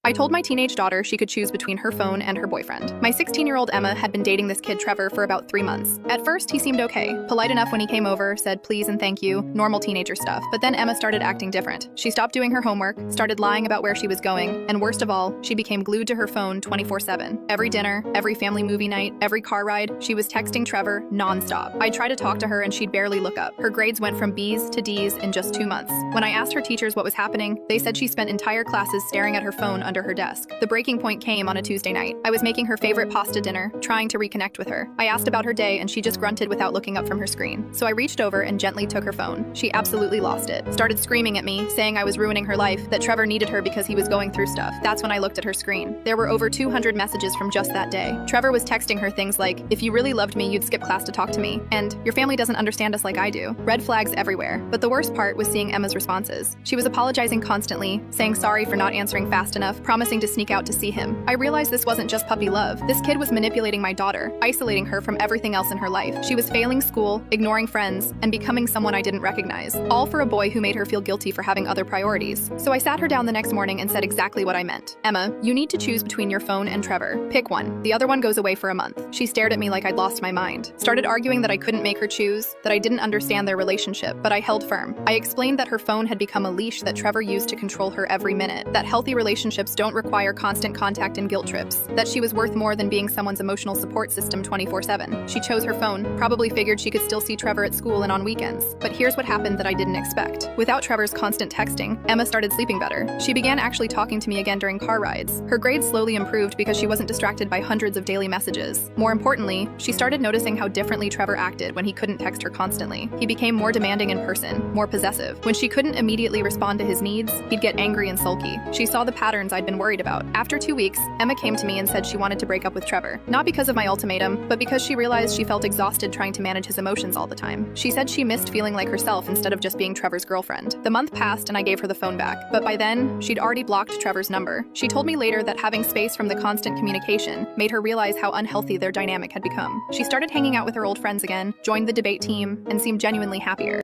I told my teenage daughter she could choose between her phone and her boyfriend. My 16-year-old Emma had been dating this kid Trevor for about 3 months. At first, he seemed okay, polite enough when he came over, said please and thank you, normal teenager stuff. But then Emma started acting different. She stopped doing her homework, started lying about where she was going, and worst of all, she became glued to her phone 24/7. Every dinner, every family movie night, every car ride, she was texting Trevor nonstop. I'd try to talk to her and she'd barely look up. Her grades went from B's to D's in just 2 months. When I asked her teachers what was happening, they said she spent entire classes staring at her phone under her desk. The breaking point came on a Tuesday night. I was making her favorite pasta dinner, trying to reconnect with her. I asked about her day and she just grunted without looking up from her screen. So I reached over and gently took her phone. She absolutely lost it. Started screaming at me, saying I was ruining her life, that Trevor needed her because he was going through stuff. That's when I looked at her screen. There were over 200 messages from just that day. Trevor was texting her things like, if you really loved me, you'd skip class to talk to me, and your family doesn't understand us like I do. Red flags everywhere. But the worst part was seeing Emma's responses. She was apologizing constantly, saying sorry for not answering fast enough, promising to sneak out to see him. I realized this wasn't just puppy love. This kid was manipulating my daughter, isolating her from everything else in her life. She was failing school, ignoring friends, and becoming someone I didn't recognize. All for a boy who made her feel guilty for having other priorities. So I sat her down the next morning and said exactly what I meant. Emma, you need to choose between your phone and Trevor. Pick one. The other one goes away for a month. She stared at me like I'd lost my mind. Started arguing that I couldn't make her choose, that I didn't understand their relationship, but I held firm. I explained that her phone had become a leash that Trevor used to control her every minute, that healthy relationships don't require constant contact and guilt trips, that she was worth more than being someone's emotional support system 24/7. She chose her phone, probably figured she could still see Trevor at school and on weekends. But here's what happened that I didn't expect. Without Trevor's constant texting, Emma started sleeping better. She began actually talking to me again during car rides. Her grades slowly improved because she wasn't distracted by hundreds of daily messages. More importantly, she started noticing how differently Trevor acted when he couldn't text her constantly. He became more demanding in person, more possessive. When she couldn't immediately respond to his needs, he'd get angry and sulky. She saw the patterns I'd been worried about. After 2 weeks, Emma came to me and said she wanted to break up with Trevor. Not because of my ultimatum, but because she realized she felt exhausted trying to manage his emotions all the time. She said she missed feeling like herself instead of just being Trevor's girlfriend. The month passed and I gave her the phone back, but by then, she'd already blocked Trevor's number. She told me later that having space from the constant communication made her realize how unhealthy their dynamic had become. She started hanging out with her old friends again, joined the debate team, and seemed genuinely happier.